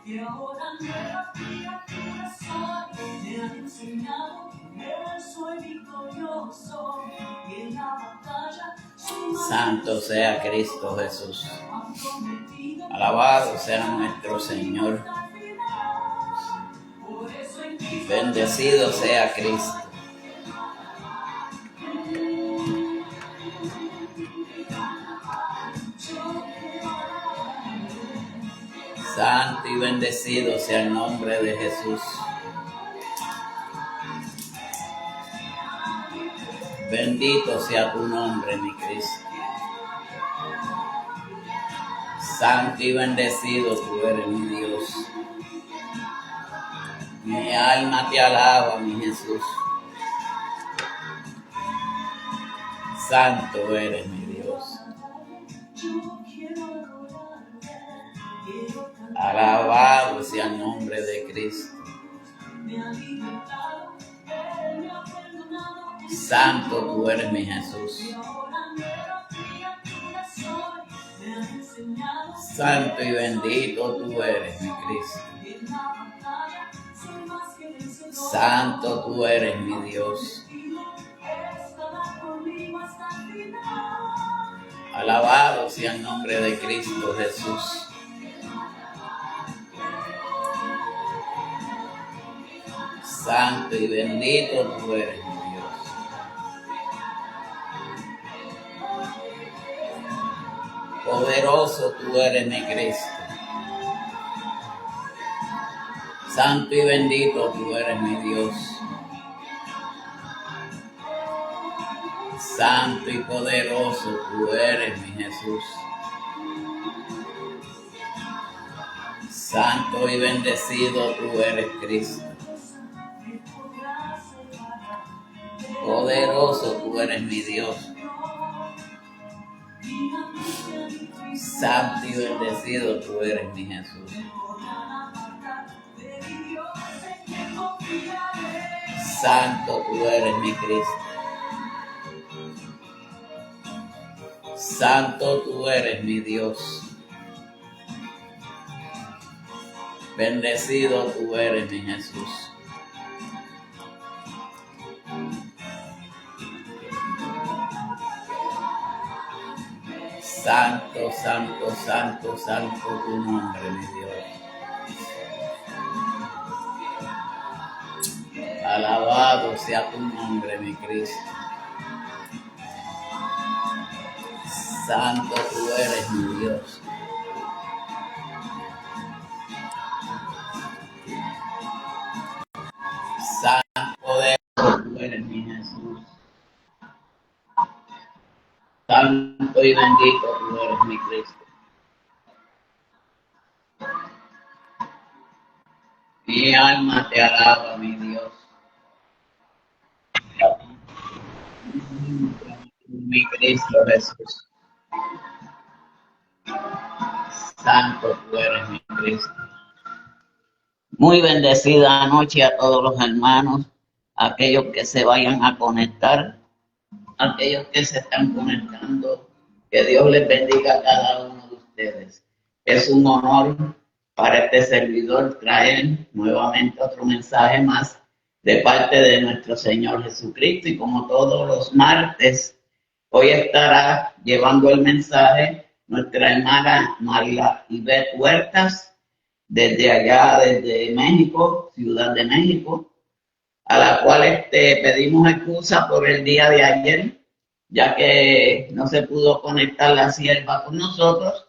Y ahora nuevas criaturas soy, me han enseñado que soy victorioso. Y en la batalla Santo sea Cristo Jesús. Alabado sea nuestro Señor. Bendecido sea Cristo. Santo y bendecido sea el nombre de Jesús. Bendito sea tu nombre, mi Cristo. Santo y bendecido tú eres, mi Dios. Mi alma te alaba, mi Jesús. Santo eres, mi Dios. Alabado sea el nombre de Cristo. Santo tú eres, mi Jesús. Santo y bendito tú eres, mi Cristo. Santo tú eres, mi Dios. Alabado sea el nombre de Cristo Jesús. Santo y bendito tú eres, mi Dios. Poderoso tú eres, mi Cristo. Santo y bendito tú eres, mi Dios. Santo y poderoso tú eres, mi Jesús. Santo y bendecido tú eres, Cristo. Poderoso tú eres, mi Dios. Santo y bendecido tú eres, mi Jesús. Santo tú eres, mi Cristo. Santo tú eres, mi Dios. Bendecido tú eres, mi Jesús. Santo, santo, santo, santo tu nombre, mi Dios. Alabado sea tu nombre, mi Cristo. Santo tú eres, mi Dios. Santo poderoso tú eres, mi Jesús. Santo y bendito tú eres, mi Cristo. Mi alma te alaba, mi Dios. Mi Cristo Jesús. Santo tú eres, mi Cristo. Muy bendecida noche a todos los hermanos, aquellos que se vayan a conectar, aquellos que se están conectando. Que Dios les bendiga a cada uno de ustedes. Es un honor para este servidor traer nuevamente otro mensaje más de parte de nuestro Señor Jesucristo. Y como todos los martes, hoy estará llevando el mensaje nuestra hermana Marlaibeth Huertas, desde allá, desde México, Ciudad de México, a la cual pedimos excusa por el día de ayer, ya que no se pudo conectar la sierva con nosotros,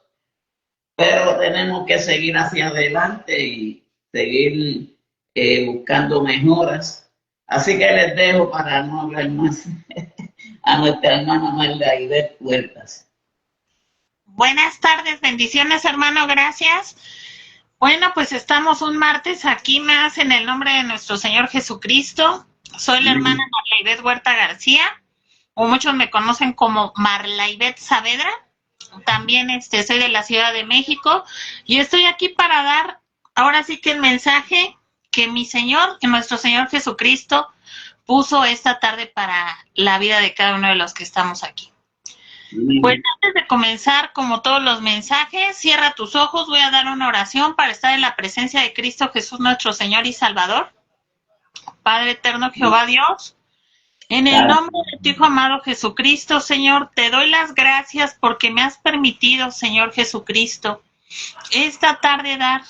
pero tenemos que seguir hacia adelante y seguir buscando mejoras. Así que les dejo para no hablar más a nuestra hermana Marlaibeth Huertas. Buenas tardes, bendiciones, hermano, gracias. Bueno, pues estamos un martes aquí más en el nombre de nuestro Señor Jesucristo. Soy la hermana Marlaibeth Huerta García, o muchos me conocen como Marlaibeth Saavedra. También soy de la Ciudad de México y estoy aquí para dar ahora sí que el mensaje que mi Señor, que nuestro Señor Jesucristo puso esta tarde para la vida de cada uno de los que estamos aquí. Pues antes de comenzar, como todos los mensajes, cierra tus ojos, voy a dar una oración para estar en la presencia de Cristo Jesús, nuestro Señor y Salvador. Padre eterno Jehová Dios, en el nombre de tu Hijo amado Jesucristo, Señor, te doy las gracias porque me has permitido, Señor Jesucristo, esta tarde dar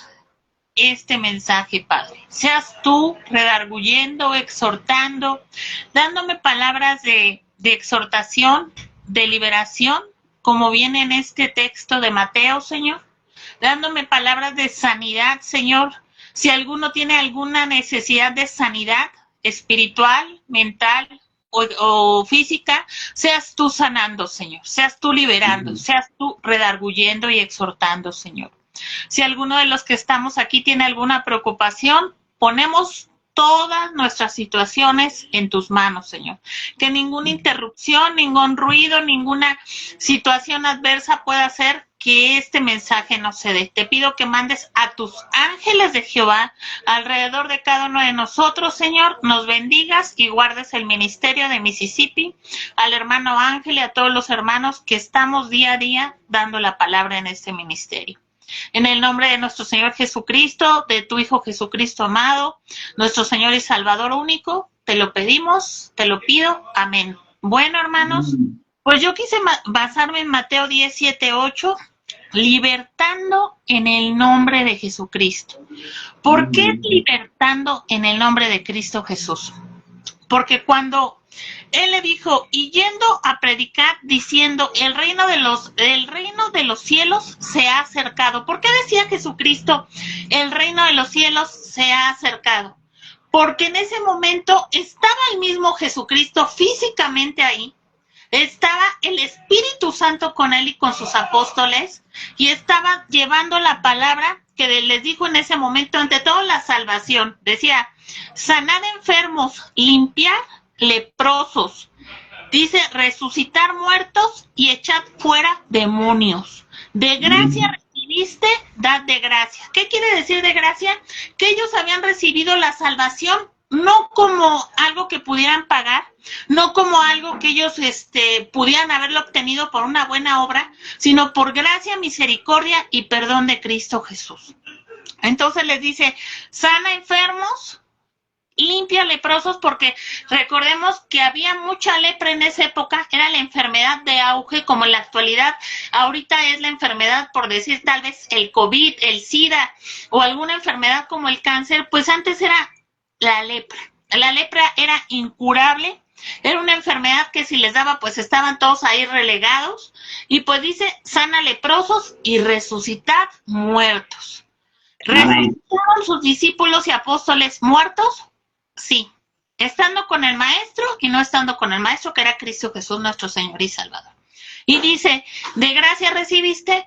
este mensaje, Padre. Seas tú redarguyendo, exhortando, dándome palabras de exhortación, de liberación, como viene en este texto de Mateo, Señor, dándome palabras de sanidad, Señor. Si alguno tiene alguna necesidad de sanidad espiritual, mental o física, seas tú sanando, Señor, seas tú liberando, seas tú redarguyendo y exhortando, Señor. Si alguno de los que estamos aquí tiene alguna preocupación, ponemos todas nuestras situaciones en tus manos, Señor. Que ninguna interrupción, ningún ruido, ninguna situación adversa pueda hacer que este mensaje no se dé. Te pido que mandes a tus ángeles de Jehová alrededor de cada uno de nosotros, Señor. Nos bendigas y guardes el ministerio de Mississippi, al hermano Ángel y a todos los hermanos que estamos día a día dando la palabra en este ministerio. En el nombre de nuestro Señor Jesucristo, de tu Hijo Jesucristo amado, nuestro Señor y Salvador único, te lo pedimos, te lo pido, amén. Bueno, hermanos, pues yo quise basarme en Mateo 17:8, libertando en el nombre de Jesucristo. ¿Por qué libertando en el nombre de Cristo Jesús? Porque cuando Él le dijo, y yendo a predicar, diciendo, el reino de los cielos se ha acercado. ¿Por qué decía Jesucristo, el reino de los cielos se ha acercado? Porque en ese momento estaba el mismo Jesucristo físicamente ahí, estaba el Espíritu Santo con Él y con sus apóstoles, y estaba llevando la palabra que les dijo en ese momento, ante todo la salvación. Decía, sanad enfermos, limpiar leprosos, dice, resucitar muertos y echad fuera demonios. De gracia recibiste, dad de gracia. ¿Qué quiere decir de gracia? Que ellos habían recibido la salvación no como algo que pudieran pagar, no como algo que ellos pudieran haberlo obtenido por una buena obra, sino por gracia, misericordia y perdón de Cristo Jesús. Entonces les dice, sana enfermos, limpia leprosos, porque recordemos que había mucha lepra en esa época, era la enfermedad de auge, como en la actualidad. Ahorita es la enfermedad, por decir tal vez el COVID, el SIDA o alguna enfermedad como el cáncer, pues antes era la lepra. La lepra era incurable, era una enfermedad que si les daba, pues estaban todos ahí relegados, y pues dice, sana leprosos y resucitad muertos. ¿Resucitaron sus discípulos y apóstoles muertos? Sí, estando con el maestro y no estando con el maestro, que era Cristo Jesús, nuestro Señor y Salvador. Y dice, de gracia recibiste,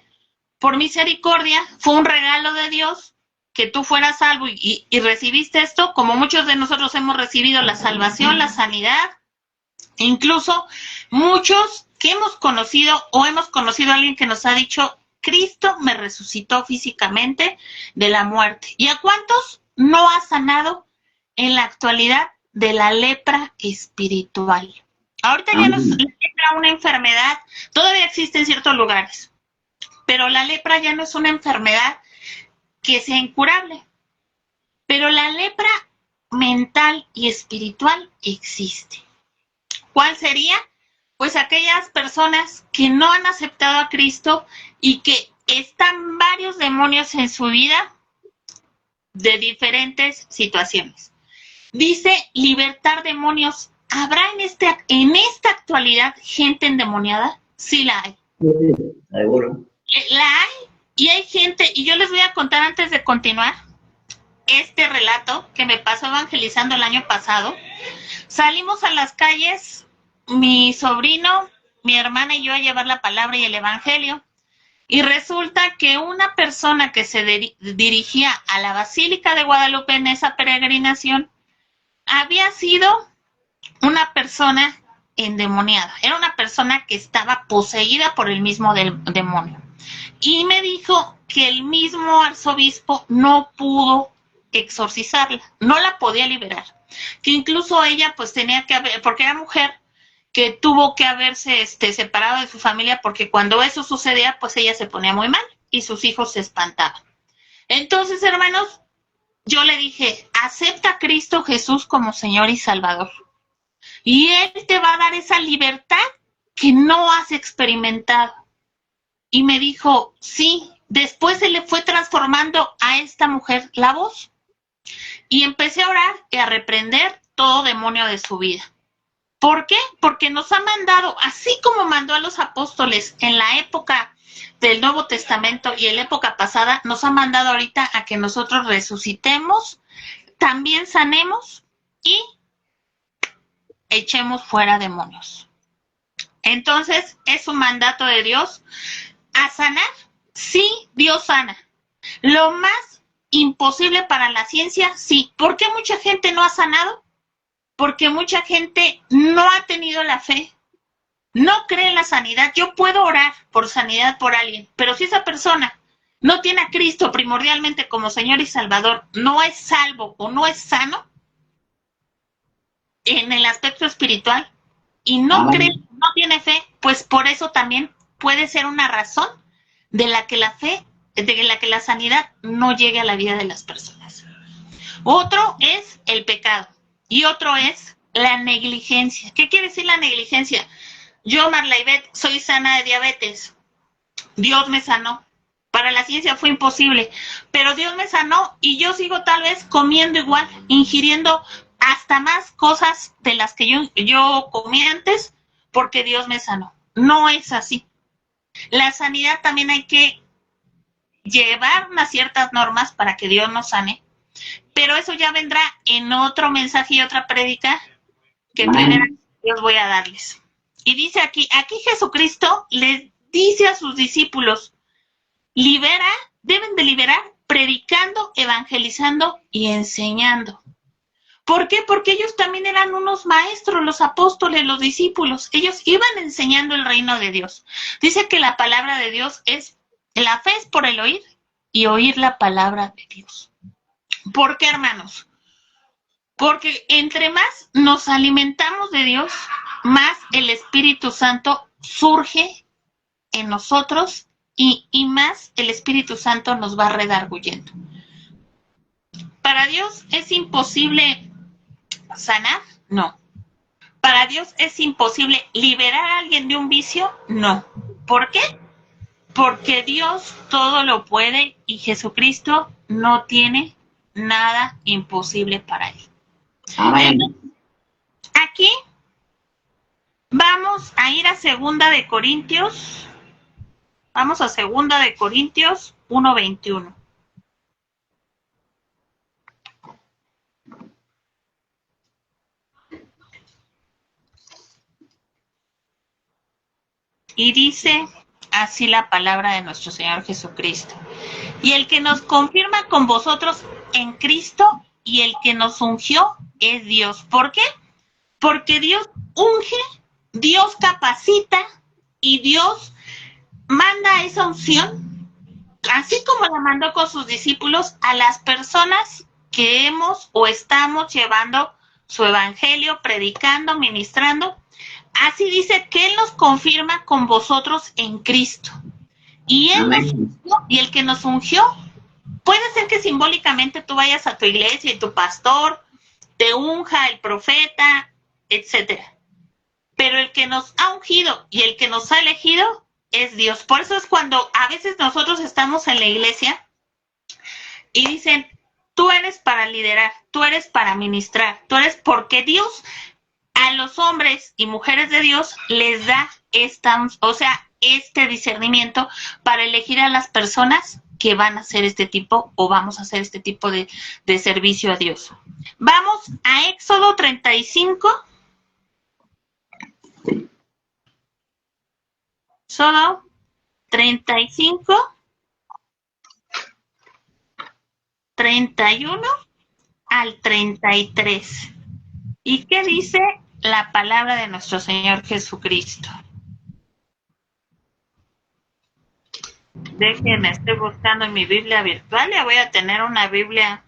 por misericordia, fue un regalo de Dios que tú fueras salvo y recibiste esto, como muchos de nosotros hemos recibido la salvación, la sanidad, incluso muchos que hemos conocido o hemos conocido a alguien que nos ha dicho, Cristo me resucitó físicamente de la muerte. ¿Y a cuántos no ha sanado en la actualidad de la lepra espiritual? Ahorita ya no es lepra una enfermedad, todavía existe en ciertos lugares, pero la lepra ya no es una enfermedad que sea incurable. Pero la lepra mental y espiritual existe. ¿Cuál sería? Pues aquellas personas que no han aceptado a Cristo y que están varios demonios en su vida de diferentes situaciones. Dice, libertar demonios. ¿Habrá en esta actualidad gente endemoniada? Sí la hay. Seguro. La hay, y hay gente, y yo les voy a contar antes de continuar este relato que me pasó evangelizando el año pasado. Salimos a las calles, mi sobrino, mi hermana y yo, a llevar la palabra y el evangelio, y resulta que una persona que se dirigía a la Basílica de Guadalupe en esa peregrinación había sido una persona endemoniada, era una persona que estaba poseída por el mismo demonio. Y me dijo que el mismo arzobispo no pudo exorcizarla, no la podía liberar, que incluso ella pues tenía que haber, porque era mujer, que tuvo que haberse separado de su familia porque cuando eso sucedía, pues ella se ponía muy mal y sus hijos se espantaban. Entonces, hermanos, yo le dije, acepta a Cristo Jesús como Señor y Salvador. Y Él te va a dar esa libertad que no has experimentado. Y me dijo, sí. Después se le fue transformando a esta mujer la voz. Y empecé a orar y a reprender todo demonio de su vida. ¿Por qué? Porque nos ha mandado, así como mandó a los apóstoles en la época del Nuevo Testamento y en la época pasada, nos ha mandado ahorita a que nosotros resucitemos, también sanemos y echemos fuera demonios. Entonces, es un mandato de Dios a sanar. Sí, Dios sana. Lo más imposible para la ciencia, sí. ¿Por qué mucha gente no ha sanado? Porque mucha gente no ha tenido la fe, no cree en la sanidad. Yo puedo orar por sanidad por alguien, pero si esa persona no tiene a Cristo primordialmente como Señor y Salvador, no es salvo o no es sano en el aspecto espiritual y no cree, no tiene fe, pues por eso también puede ser una razón de la que la sanidad no llegue a la vida de las personas. Otro es el pecado y otro es la negligencia. ¿Qué quiere decir la negligencia? Yo, Marlaibet, soy sana de diabetes. Dios me sanó. Para la ciencia fue imposible, pero Dios me sanó y yo sigo tal vez comiendo igual, ingiriendo hasta más cosas de las que yo comía antes porque Dios me sanó. No es así. La sanidad también hay que llevar unas ciertas normas para que Dios nos sane, pero eso ya vendrá en otro mensaje y otra prédica que primeramente Dios voy a darles. Y dice aquí Jesucristo les dice a sus discípulos, deben de liberar predicando, evangelizando y enseñando. ¿Por qué? Porque ellos también eran unos maestros, los apóstoles, los discípulos. Ellos iban enseñando el reino de Dios. Dice que la palabra de Dios la fe es por el oír y oír la palabra de Dios. ¿Por qué, hermanos? Porque entre más nos alimentamos de Dios, más el Espíritu Santo surge en nosotros y más el Espíritu Santo nos va redarguyendo. ¿Para Dios es imposible sanar? No. ¿Para Dios es imposible liberar a alguien de un vicio? No. ¿Por qué? Porque Dios todo lo puede y Jesucristo no tiene nada imposible para él. Amén. Aquí vamos a ir a Segunda de Corintios. Vamos a Segunda de Corintios 1:21. Y dice así la palabra de nuestro Señor Jesucristo. Y el que nos confirma con vosotros en Cristo y el que nos ungió es Dios. ¿Por qué? Porque Dios unge, Dios capacita y Dios manda esa unción, así como la mandó con sus discípulos, a las personas que hemos o estamos llevando su evangelio, predicando, ministrando. Así dice que Él nos confirma con vosotros en Cristo. Y Él nos ungió, y el que nos ungió, puede ser que simbólicamente tú vayas a tu iglesia y tu pastor te unja, el profeta, etcétera. Pero el que nos ha ungido y el que nos ha elegido es Dios. Por eso es cuando a veces nosotros estamos en la iglesia y dicen, tú eres para liderar, tú eres para ministrar, tú eres porque Dios a los hombres y mujeres de Dios les da este discernimiento para elegir a las personas que van a hacer este tipo o vamos a hacer este tipo de servicio a Dios. Vamos a Éxodo 35. Éxodo 35, 31 al 33. ¿Y qué dice la palabra de nuestro Señor Jesucristo? Déjenme, estoy buscando en mi Biblia virtual. Ya voy a tener una Biblia,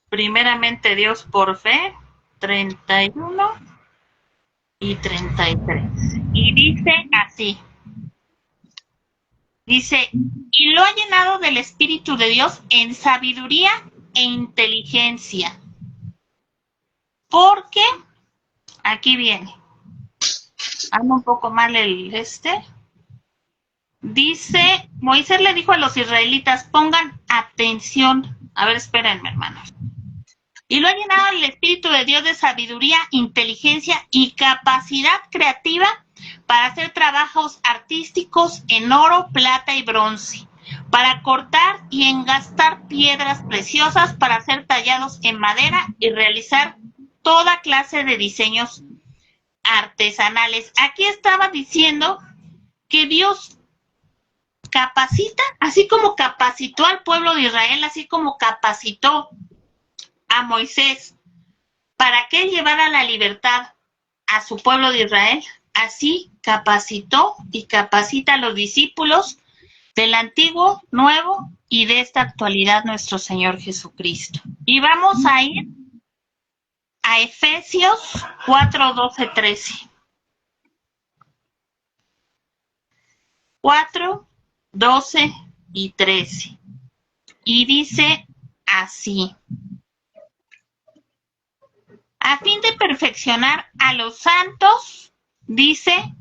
primeramente Dios por fe, 31. y 33. Y dice así. Dice, y lo ha llenado del Espíritu de Dios en sabiduría e inteligencia. Porque, aquí viene, anda un poco mal dice, Moisés le dijo a los israelitas, pongan atención. A ver, espérenme, hermanos. Y lo ha llenado el Espíritu de Dios de sabiduría, inteligencia y capacidad creativa para hacer trabajos artísticos en oro, plata y bronce, para cortar y engastar piedras preciosas, para ser tallados en madera y realizar toda clase de diseños artesanales. Aquí estaba diciendo que Dios capacita, así como capacitó al pueblo de Israel, así como capacitó a Moisés para que él llevara la libertad a su pueblo de Israel, así capacitó y capacita a los discípulos del Antiguo, Nuevo y de esta actualidad nuestro Señor Jesucristo. Y vamos a ir a Efesios 4, 12, 13. 4, 12 y 13. Y dice así. A fin de perfeccionar a los santos, dice,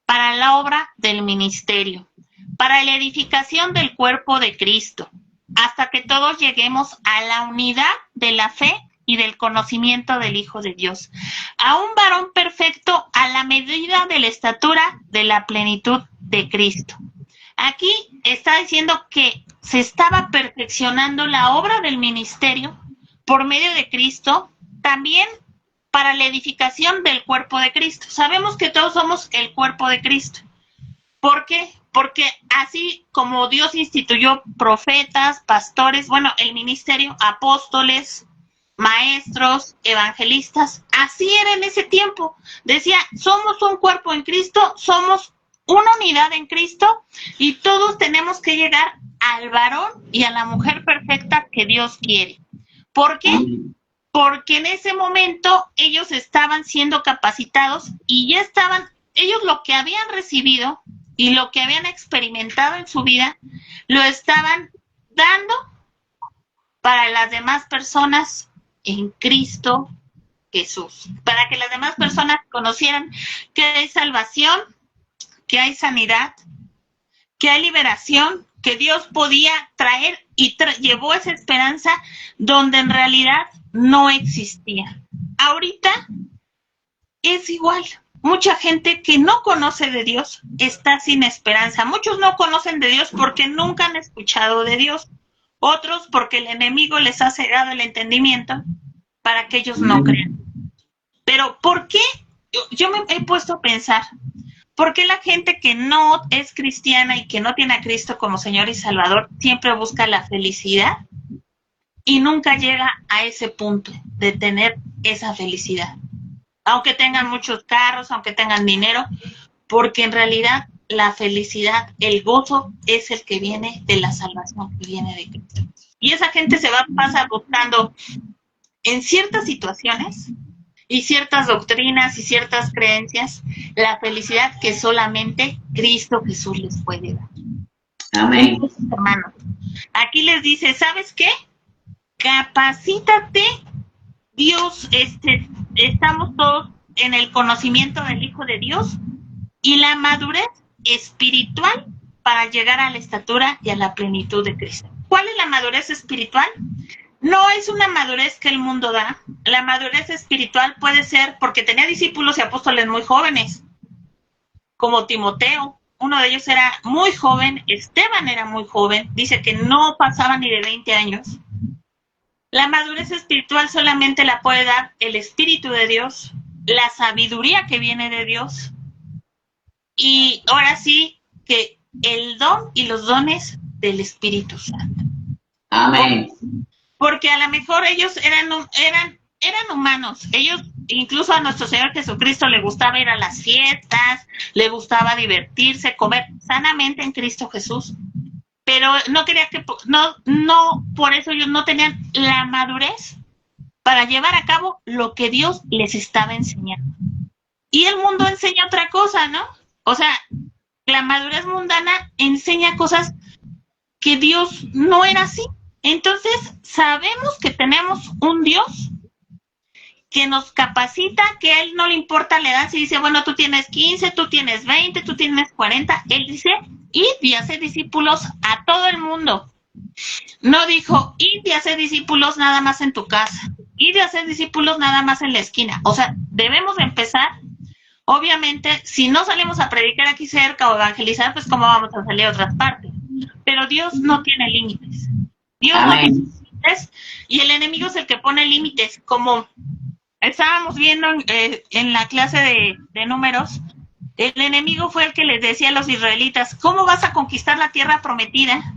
para la obra del ministerio, para la edificación del cuerpo de Cristo, hasta que todos lleguemos a la unidad de la fe y del conocimiento del Hijo de Dios, a un varón perfecto a la medida de la estatura de la plenitud de Cristo. Aquí está diciendo que se estaba perfeccionando la obra del ministerio por medio de Cristo, también para la edificación del cuerpo de Cristo. Sabemos que todos somos el cuerpo de Cristo. ¿Por qué? Porque así como Dios instituyó profetas, pastores, bueno, el ministerio, apóstoles, maestros, evangelistas, así era en ese tiempo. Decía, somos un cuerpo en Cristo, somos una unidad en Cristo y todos tenemos que llegar al varón y a la mujer perfecta que Dios quiere. ¿Por qué? Porque en ese momento ellos estaban siendo capacitados y ya estaban, ellos lo que habían recibido y lo que habían experimentado en su vida, lo estaban dando para las demás personas en Cristo Jesús, para que las demás personas conocieran que hay salvación, que hay sanidad, que hay liberación, que Dios podía traer y llevó esa esperanza donde en realidad no existía. Ahorita es igual. Mucha gente que no conoce de Dios está sin esperanza. Muchos no conocen de Dios porque nunca han escuchado de Dios. Otros porque el enemigo les ha cegado el entendimiento para que ellos no crean. Pero ¿por qué? Yo me he puesto a pensar, ¿por qué la gente que no es cristiana y que no tiene a Cristo como Señor y Salvador siempre busca la felicidad y nunca llega a ese punto de tener esa felicidad? Aunque tengan muchos carros, aunque tengan dinero, porque en realidad la felicidad, el gozo es el que viene de la salvación que viene de Cristo. Y esa gente pasa buscando en ciertas situaciones y ciertas doctrinas y ciertas creencias la felicidad que solamente Cristo Jesús les puede dar. Amén. Entonces, hermanos, aquí les dice, ¿sabes qué? Capacítate. Dios, estamos todos en el conocimiento del Hijo de Dios y la madurez espiritual para llegar a la estatura y a la plenitud de Cristo. ¿Cuál es la madurez espiritual? No es una madurez que el mundo da. La madurez espiritual puede ser porque tenía discípulos y apóstoles muy jóvenes, como Timoteo. Uno de ellos era muy joven, Esteban era muy joven, dice que no pasaba ni de 20 años. La madurez espiritual solamente la puede dar el Espíritu de Dios, la sabiduría que viene de Dios, y ahora sí que el don y los dones del Espíritu Santo. Amén. Porque a lo mejor ellos eran humanos, ellos, incluso a nuestro Señor Jesucristo le gustaba ir a las fiestas, le gustaba divertirse, comer sanamente en Cristo Jesús. Pero no quería que, no, por eso ellos no tenían la madurez para llevar a cabo lo que Dios les estaba enseñando. Y el mundo enseña otra cosa, ¿no? O sea, la madurez mundana enseña cosas que Dios no era así. Entonces, sabemos que tenemos un Dios que nos capacita, que a Él no le importa la edad. Si dice, bueno, tú tienes 15, tú tienes 20, tú tienes 40, Él dice, id y haced discípulos a todo el mundo. No dijo, id y haced discípulos nada más en tu casa, id y haced discípulos nada más en la esquina. O sea, debemos empezar. Obviamente, si no salimos a predicar aquí cerca o evangelizar, pues cómo vamos a salir a otras partes. Pero Dios no tiene límites. Dios no tiene límites y el enemigo es el que pone límites. Como estábamos viendo en la clase de números, el enemigo fue el que les decía a los israelitas, ¿cómo vas a conquistar la tierra prometida?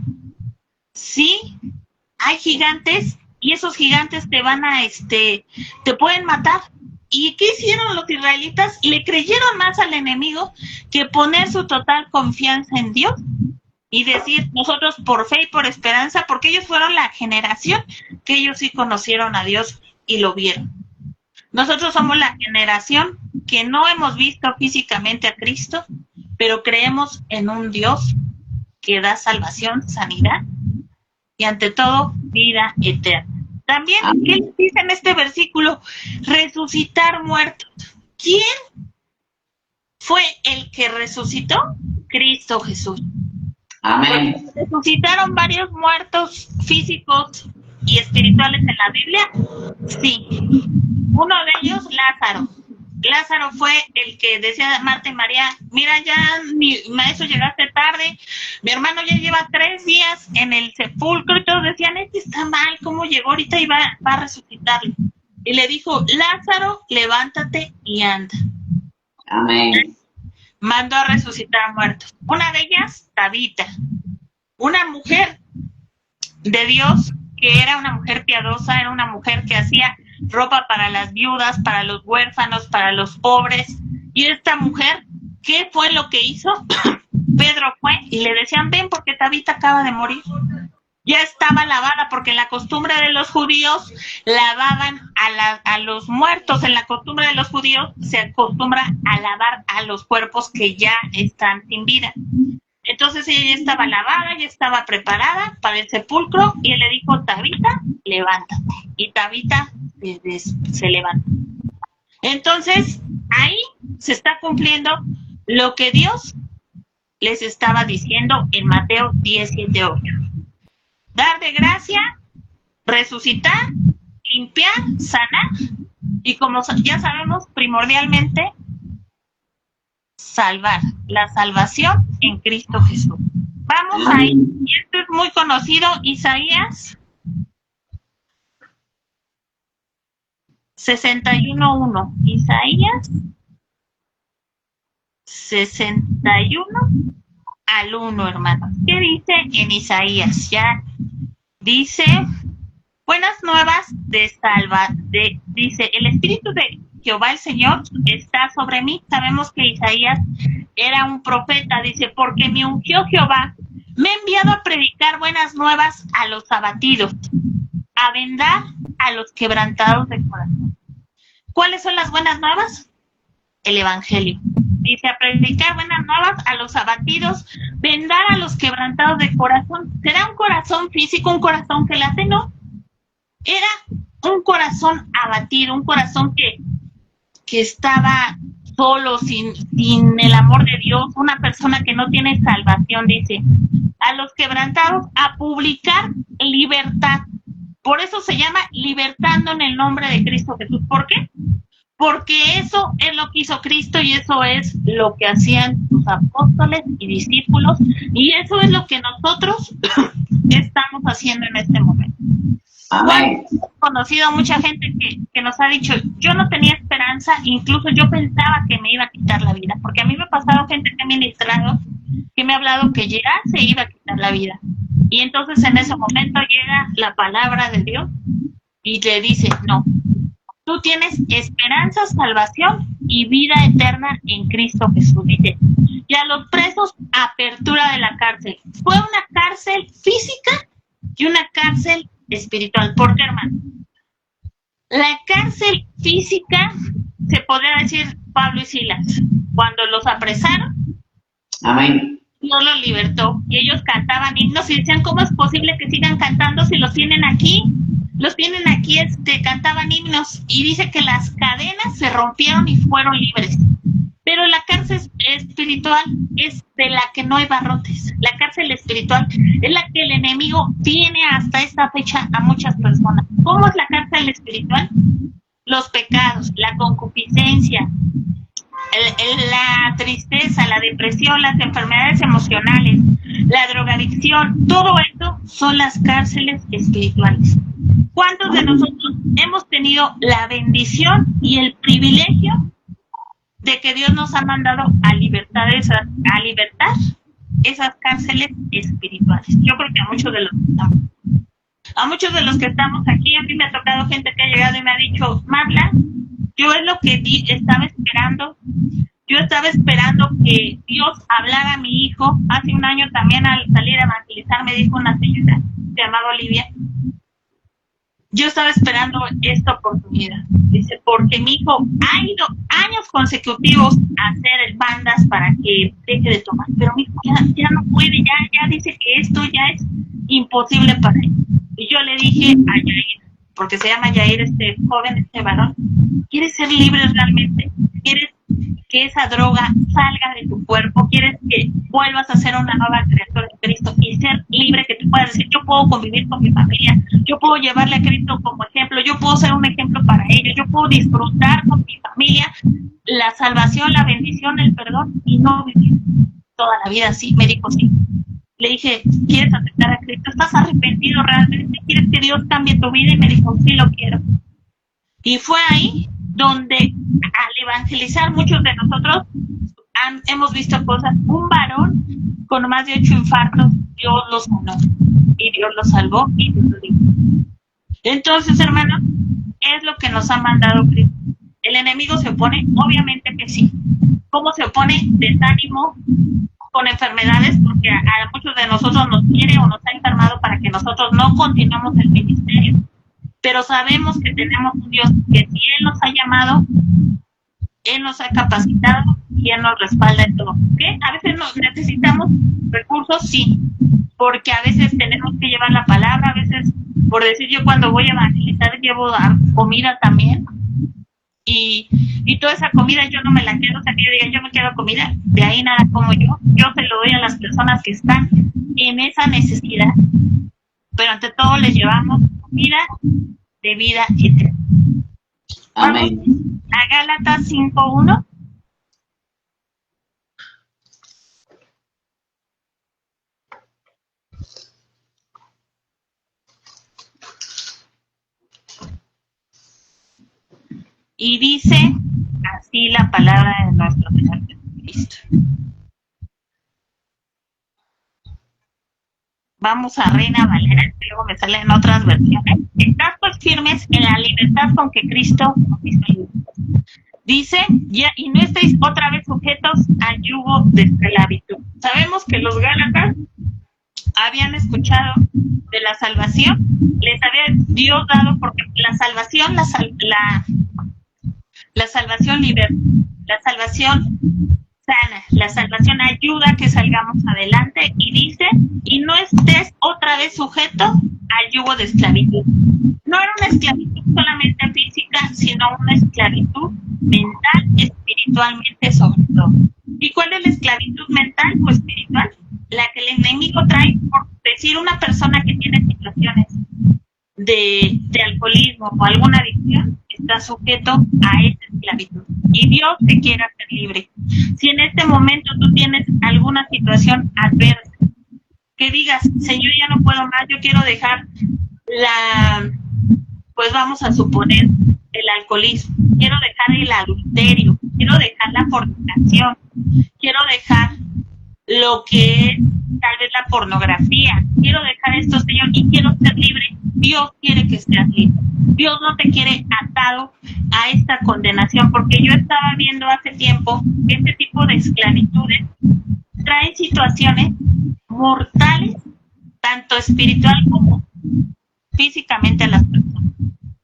Sí, hay gigantes y esos gigantes te van a, te pueden matar. ¿Y qué hicieron los israelitas? Le creyeron más al enemigo que poner su total confianza en Dios y decir, nosotros por fe y por esperanza, porque ellos fueron la generación que ellos sí conocieron a Dios y lo vieron. Nosotros somos la generación que no hemos visto físicamente a Cristo, pero creemos en un Dios que da salvación, sanidad y ante todo vida eterna. También, ¿qué dice en este versículo? Resucitar muertos. ¿Quién fue el que resucitó? Cristo Jesús. Amén. ¿Resucitaron varios muertos físicos y espirituales en la Biblia? Sí. Uno de ellos, Lázaro. Lázaro fue el que decía Marta y María, mira, ya mi maestro llegaste tarde, mi hermano ya lleva 3 días en el sepulcro, y todos decían, está mal, ¿cómo llegó ahorita y va a resucitarlo? Y le dijo, Lázaro, levántate y anda. Amén. Mandó a resucitar muertos. Una de ellas, Tabita, una mujer de Dios, que era una mujer piadosa, era una mujer que hacía ropa para las viudas, para los huérfanos, para los pobres. Y esta mujer, ¿qué fue lo que hizo? Pedro fue y le decían, ven porque Tabita acaba de morir. Ya estaba lavada, porque en la costumbre de los judíos lavaban a los muertos. En la costumbre de los judíos se acostumbra a lavar a los cuerpos que ya están sin vida. Entonces ella ya estaba lavada, ya estaba preparada para el sepulcro y él le dijo, Tabita, levántate. Y Tabita se levantó. Entonces ahí se está cumpliendo lo que Dios les estaba diciendo en Mateo 17:8. Dar de gracia, resucitar, limpiar, sanar y como ya sabemos, primordialmente, salvar, la salvación en Cristo Jesús. Vamos ahí, y esto es muy conocido, Isaías 61:1. Isaías 61:1, hermanos. ¿Qué dice en Isaías? Ya dice, buenas nuevas dice, el Espíritu de Jehová el Señor está sobre mí. Sabemos que Isaías era un profeta, dice, porque me ungió Jehová, me ha enviado a predicar buenas nuevas a los abatidos, a vendar a los quebrantados de corazón. ¿Cuáles son las buenas nuevas? El Evangelio. Dice, a predicar buenas nuevas a los abatidos, vendar a los quebrantados de corazón. ¿Será un corazón físico, un corazón que late? No. Era un corazón abatido, un corazón que estaba solo, sin el amor de Dios, una persona que no tiene salvación, dice, a los quebrantados, a publicar libertad. Por eso se llama libertando en el nombre de Cristo Jesús. ¿Por qué? Porque eso es lo que hizo Cristo y eso es lo que hacían sus apóstoles y discípulos y eso es lo que nosotros estamos haciendo en este momento. Amén. He conocido mucha gente que nos ha dicho, yo no tenía esperanza, incluso yo pensaba que me iba a quitar la vida, porque a mí me ha pasado gente que me ha ministrado, que me ha hablado que ya se iba a quitar la vida. Y entonces en ese momento llega la palabra de Dios y le dice, no, tú tienes esperanza, salvación y vida eterna en Cristo Jesús. Dice, y a los presos, apertura de la cárcel. Fue una cárcel física y una cárcel espiritual. ¿Por qué, hermano? La cárcel física se podría decir Pablo y Silas. Cuando los apresaron, Amén. Dios los libertó y ellos cantaban himnos y decían, ¿cómo es posible que sigan cantando si los tienen aquí? Los tienen aquí, cantaban himnos, y dice que las cadenas se rompieron y fueron libres. Pero la cárcel espiritual es de la que no hay barrotes. La cárcel espiritual es la que el enemigo tiene hasta esta fecha a muchas personas. ¿Cómo es la cárcel espiritual? Los pecados, la concupiscencia, la tristeza, la depresión, las enfermedades emocionales, la drogadicción, todo esto son las cárceles espirituales. ¿Cuántos de nosotros hemos tenido la bendición y el privilegio de que Dios nos ha mandado a libertar esas cárceles espirituales? Yo creo que a muchos de los que estamos aquí, a mí me ha tocado gente que ha llegado y me ha dicho, Marla, yo es lo que estaba esperando. Yo estaba esperando que Dios hablara a mi hijo. Hace un año también, al salir a evangelizar, me dijo una señora llamada Olivia, yo estaba esperando esta oportunidad. Dice, porque mi hijo ha ido años consecutivos a hacer bandas para que deje de tomar, pero mi hijo ya no puede, ya dice que esto ya es imposible para él. Y yo le dije a Yair, porque se llama Yair, este joven, este varón, ¿quieres ser libre realmente? ¿Quieres que esa droga salga de tu cuerpo? ¿Quieres que vuelvas a ser una nueva criatura de Cristo y ser libre, que tú puedas decir, yo puedo convivir con mi familia, yo puedo llevarle a Cristo como ejemplo, yo puedo ser un ejemplo para ellos, yo puedo disfrutar con mi familia la salvación, la bendición, el perdón, y no vivir toda la vida así? Me dijo, sí. Le dije, ¿quieres aceptar a Cristo? ¿Estás arrepentido realmente? ¿Quieres que Dios cambie tu vida? Y me dijo, sí, lo quiero. Y fue ahí donde, al evangelizar, muchos de nosotros hemos visto cosas. Un varón con más de 8 infartos, Dios lo sanó, y Dios lo salvó, y Dios lo dijo. Entonces, hermanos, es lo que nos ha mandado Cristo. ¿El enemigo se opone? Obviamente que sí. ¿Cómo se opone? Desánimo, con enfermedades, porque a muchos de nosotros nos quiere o nos ha enfermado para que nosotros no continuemos el ministerio. Pero sabemos que tenemos un Dios que si Él nos ha llamado, Él nos ha capacitado y Él nos respalda en todo. ¿Qué? A veces necesitamos recursos, sí, porque a veces tenemos que llevar la palabra, a veces, por decir, yo cuando voy a evangelizar llevo comida también, y toda esa comida yo no me la quedo, o sea, que yo diga, yo me quedo comida, de ahí nada como yo se lo doy a las personas que están en esa necesidad, pero ante todo les llevamos comida de vida eterna. Amén. Vamos a Gálatas 5:1. Y dice así la palabra de nuestro Señor Jesucristo. Vamos a Reina Valera, que luego me salen otras versiones. Estad pues firmes en la libertad con que Cristo nos hizo libres. Dice, y no estéis otra vez sujetos al yugo de esclavitud. Sabemos que los Gálatas habían escuchado de la salvación, les había Dios dado, porque la salvación, la salvación libera, la salvación sana, la salvación ayuda a que salgamos adelante, y dice, y no estés otra vez sujeto al yugo de esclavitud. No era una esclavitud solamente física, sino una esclavitud mental, espiritualmente sobre todo. ¿Y cuál es la esclavitud mental o espiritual? La que el enemigo trae, por decir, una persona que tiene situaciones de alcoholismo o alguna adicción, está sujeto a esa esclavitud. Y Dios te quiere hacer libre. Si en este momento tú tienes alguna situación adversa, que digas, Señor, ya no puedo más, yo quiero dejar pues vamos a suponer, el alcoholismo, quiero dejar el adulterio, quiero dejar la fornicación, quiero dejar lo que es tal vez la pornografía, quiero dejar esto, Señor, y quiero ser libre. Dios quiere que seas libre. Dios no te quiere atado a esta condenación, porque yo estaba viendo hace tiempo que este tipo de esclavitudes traen situaciones mortales, tanto espiritual como físicamente a las personas.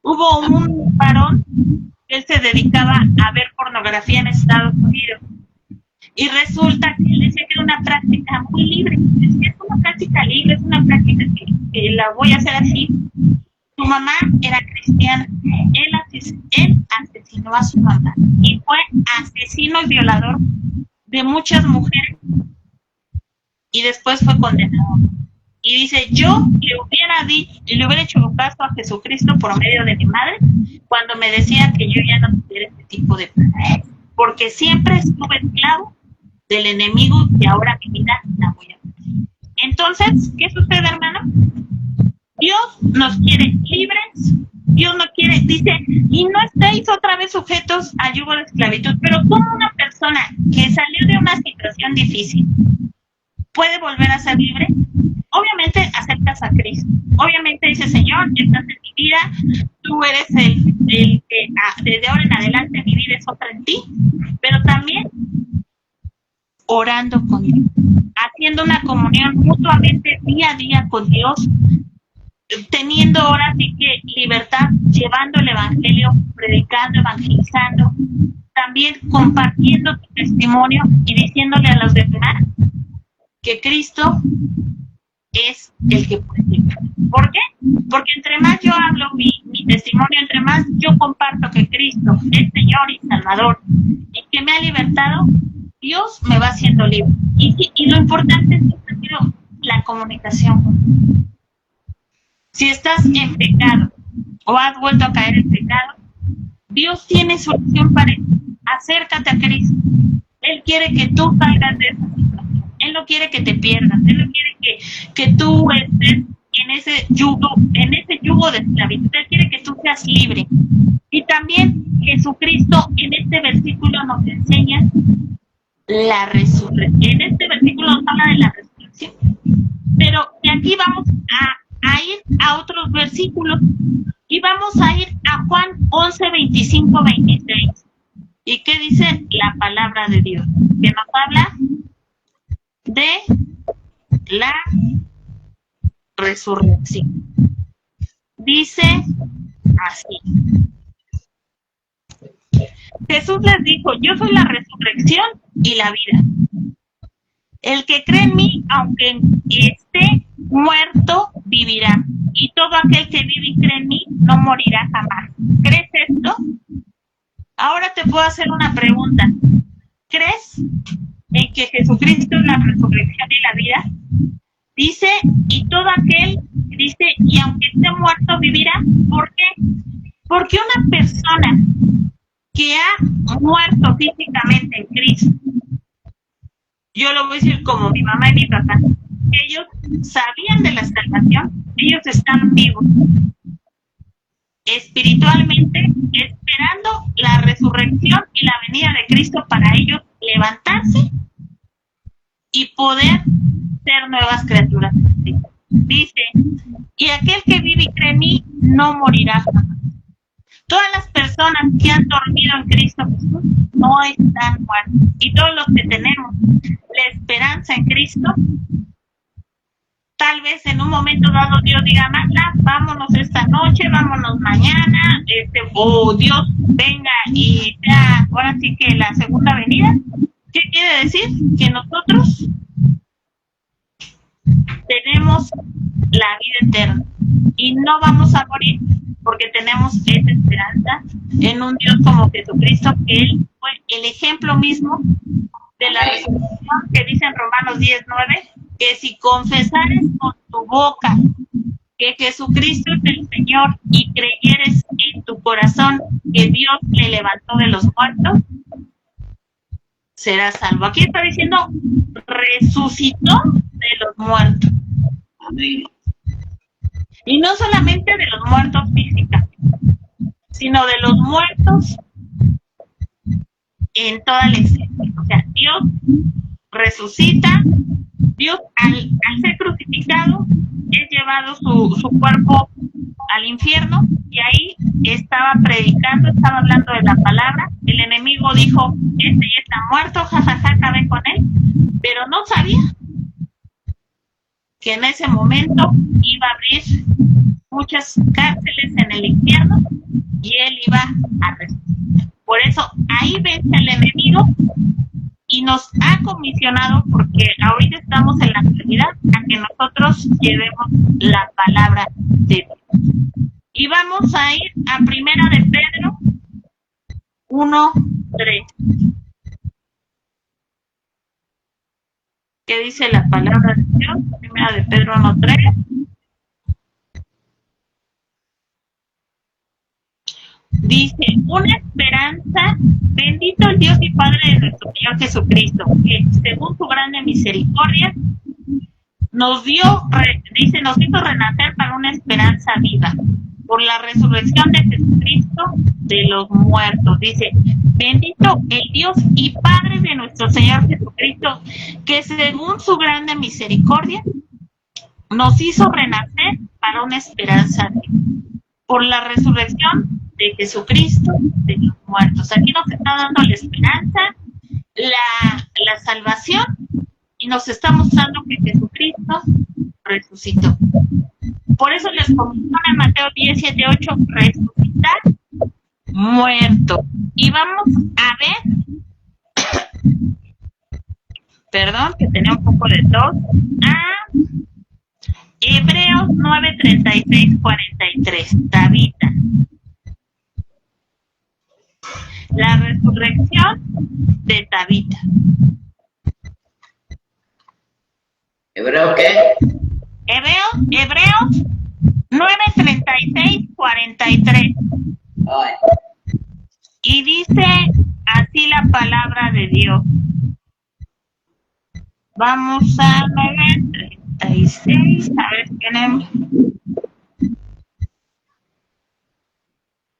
Hubo un varón porque él se dedicaba a ver pornografía en Estados Unidos. Y resulta que él decía que era una práctica muy libre. Es una práctica libre, es una práctica que la voy a hacer así. Su mamá era cristiana. Él asesinó a su mamá y fue asesino y violador de muchas mujeres. Y después fue condenado. Y dice, yo le hubiera hecho caso a Jesucristo por medio de mi madre cuando me decía que yo ya no tuviera este tipo de prácticas. Porque siempre estuve esclavo del enemigo y ahora mi vida la voy a perder. Entonces, ¿qué sucede, hermano? Dios nos quiere libres, Dios no quiere, dice, y no estéis otra vez sujetos al yugo de esclavitud. Pero ¿cómo una persona que salió de una situación difícil puede volver a ser libre? Obviamente aceptas a Cristo, obviamente dice, Señor, estás en mi vida, tú eres el que desde ahora en adelante mi vida es otra en ti, pero también orando con Dios, haciendo una comunión mutuamente día a día con Dios, teniendo ahora sí que libertad, llevando el evangelio, predicando, evangelizando, también compartiendo tu testimonio y diciéndole a los demás que Cristo es el que puede llegar. ¿Por qué? Porque entre más yo hablo mi testimonio, entre más yo comparto que Cristo es Señor y Salvador y que me ha libertado, Dios me va haciendo libre. Y lo importante es la comunicación con Dios. Si estás en pecado o has vuelto a caer en pecado, Dios tiene solución para eso. Acércate a Cristo. Él quiere que tú salgas de esa situación. Él no quiere que te pierdas. Él no quiere que tú estés en ese yugo de esclavitud. Él quiere que tú seas libre. Y también Jesucristo en este versículo nos enseña la resurrección. En este versículo nos habla de la resurrección. Pero de aquí vamos a ir a otros versículos y vamos a ir a Juan 11, 25, 26. ¿Y qué dice la palabra de Dios? Que nos habla de la resurrección. Dice así. Jesús les dijo, yo soy la resurrección y la vida. El que cree en mí, aunque esté muerto, vivirá. Y todo aquel que vive y cree en mí, no morirá jamás. ¿Crees esto? Ahora te puedo hacer una pregunta. ¿Crees en que Jesucristo es la resurrección y la vida? Dice, y todo aquel, dice, y aunque esté muerto, vivirá. ¿Por qué? Porque una persona que ha muerto físicamente en Cristo, yo lo voy a decir como mi mamá y mi papá, ellos sabían de la salvación, ellos están vivos, espiritualmente, esperando la resurrección y la venida de Cristo para ellos levantarse y poder ser nuevas criaturas. Dice, y aquel que vive y cree en mí no morirá jamás. Todas las personas que han dormido en Cristo Jesús no están muertos. Y todos los que tenemos la esperanza en Cristo, tal vez en un momento dado Dios diga, Magda, vámonos esta noche, vámonos mañana, o Dios venga y sea ahora sí que la segunda venida. ¿Qué quiere decir? Que nosotros tenemos la vida eterna y no vamos a morir porque tenemos esa esperanza en un Dios como Jesucristo, que Él fue el ejemplo mismo de la resurrección, que dice en Romanos 10:9, que si confesares con tu boca que Jesucristo es el Señor y creyeres en tu corazón que Dios le levantó de los muertos, serás salvo. Aquí está diciendo, resucitó de los muertos. Amén. Y no solamente de los muertos físicamente, sino de los muertos en toda la existencia. O sea, Dios resucita, Dios al ser crucificado es llevado su cuerpo al infierno y ahí estaba predicando, estaba hablando de la palabra. El enemigo dijo, este ya está muerto, jajaja, acabé con él, pero no sabía que en ese momento iba a abrir muchas cárceles en el infierno y él iba a resucitar. Por eso ahí vence al enemigo y nos ha comisionado, porque ahorita estamos en la actualidad, a que nosotros llevemos la palabra de Dios. Y vamos a ir a Primera de Pedro 1:3. ¿Qué dice la palabra de Dios? Primera de Pedro 1:3. Dice, una esperanza, bendito el Dios y Padre de nuestro Señor Jesucristo, que según su grande misericordia nos hizo renacer para una esperanza viva, por la resurrección de Jesucristo de los muertos. Dice, bendito el Dios y Padre de nuestro Señor Jesucristo, que según su grande misericordia nos hizo renacer para una esperanza viva, por la resurrección de Jesucristo de los muertos. Aquí nos está dando la esperanza, la salvación, y nos está mostrando que Jesucristo resucitó. Por eso les comisiona en Mateo 17:8, resucitar muerto. Y vamos a ver, perdón, que tenía un poco de tos, a Hebreos 9:36-43, Tabita. La resurrección de Tabita. ¿Hebreo qué? Hebreos 9:36-43. Ay. Y dice así la palabra de Dios. Vamos a 9:36. A ver, tenemos.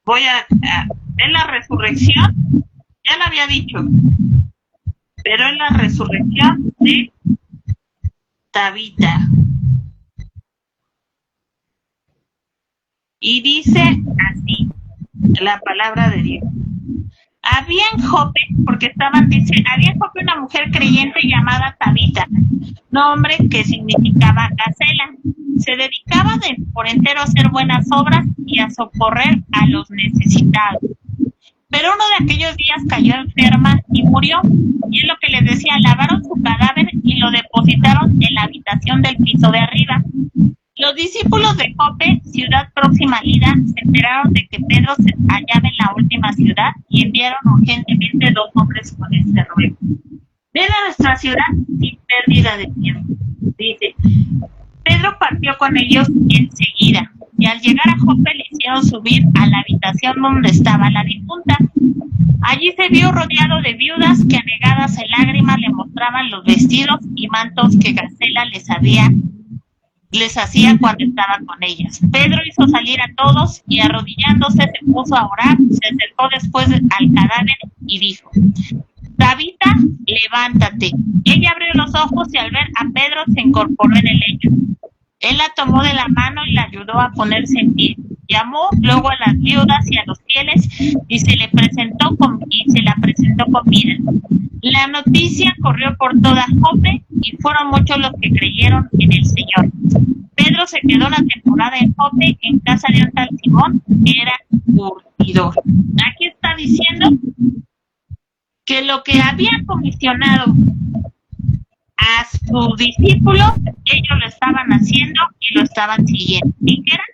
Voy a es la resurrección, ya lo había dicho, pero es la resurrección de Tabita. Y dice así la palabra de Dios. Había en Jope, porque había en Jope una mujer creyente llamada Tabita, nombre que significaba gacela. Se dedicaba por entero a hacer buenas obras y a socorrer a los necesitados. Pero uno de aquellos días cayó enferma y murió. Y es lo que les decía, lavaron su cadáver y lo depositaron en la habitación del piso de arriba. Los discípulos de Jope, ciudad próxima a Lida, se enteraron de que Pedro se hallaba en la última ciudad y enviaron urgentemente 2 hombres con este ruego. Ven a nuestra ciudad sin pérdida de tiempo. Dice, Pedro partió con ellos enseguida, y al llegar a Jope le hicieron subir a la habitación donde estaba la difunta. Allí se vio rodeado de viudas que anegadas en lágrimas le mostraban los vestidos y mantos que Gacela les hacía cuando estaba con ellas. Pedro hizo salir a todos y arrodillándose se puso a orar, se acercó después al cadáver y dijo, Tabita, levántate. Ella abrió los ojos y al ver a Pedro se incorporó en el lecho. Él la tomó de la mano y la ayudó a ponerse en pie. Llamó luego a las viudas y a los fieles y se la presentó con vida. La noticia corrió por toda Jope y fueron muchos los que creyeron en el Señor. Pedro se quedó una temporada en Jope en casa de un tal Simón que era curtidor. Aquí está diciendo que lo que había comisionado a sus discípulos, ellos lo estaban haciendo y lo estaban siguiendo. ¿Y qué era?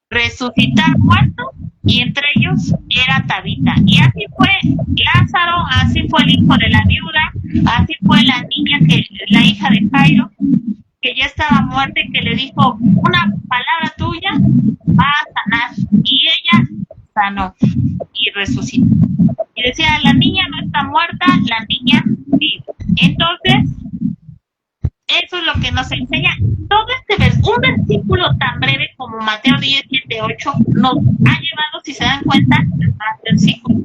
Resucitar muertos, y entre ellos era Tabita. Y así fue Lázaro, así fue el hijo de la viuda, así fue la niña, la hija de Jairo, que ya estaba muerta y que le dijo, una palabra tuya va a sanar. Y ella sanó y resucitó. Y decía, la niña no está muerta, la niña vive. Entonces, eso es lo que nos enseña todo un versículo tan breve como Mateo 17:8 nos ha llevado, si se dan cuenta, a versículos